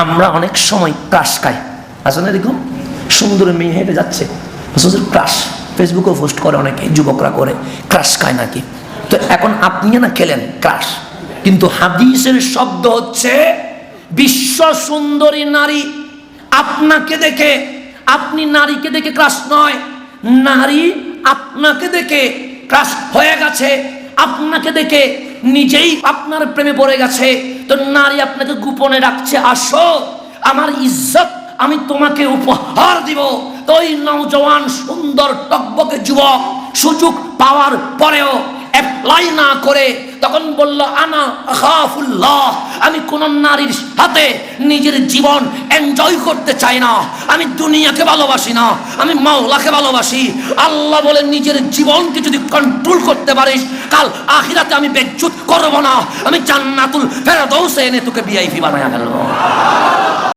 আমরা অনেক সময় ক্রাশ খাই, আসলে এরকম সুন্দর মেয়ে হেঁটে যাচ্ছে, ক্রাশ ফেসবুকেও পোস্ট করে অনেকে, যুবকরা করে ক্রাশ খায় নাকি। তো এখন আপনি না খেলেন ক্রাশ, কিন্তু হাদিসের শব্দ হচ্ছে বিশ্ব সুন্দরী নারী আপনাকে দেখে, আপনি নারীকে দেখে ক্রাশ নয়, নারী আপনাকে দেখে ক্রাশ হয়ে গেছে, আপনাকে দেখে নিজেই আপনার প্রেমে পড়ে গেছে। তো নারী আপনাকে গোপনে রাখছে, আসো আমার ইজ্জত আমি তোমাকে উপহার দিব। তো ওই নওজওয়ান সুন্দর টকবকে যুবক সুযোগ পাওয়ার পরেও অ্যাপ্লাই না করে তখন বলল, আনা আখাফুল্লাহ, আমি কোন নারীর হাতে নিজের জীবন এনজয় করতে চাই না, আমি দুনিয়াকে ভালোবাসি না, আমি মাওলাকে ভালোবাসি। আল্লাহ বলেন নিজের জীবনকে যদি কন্ট্রোল করতে পারিস, কাল আখিরাতে আমি বেজ্জুত করব না, আমি জান্নাতুল ফেরদাউসে এনে তোকে ভিআইপি বানায়া ফেলবো।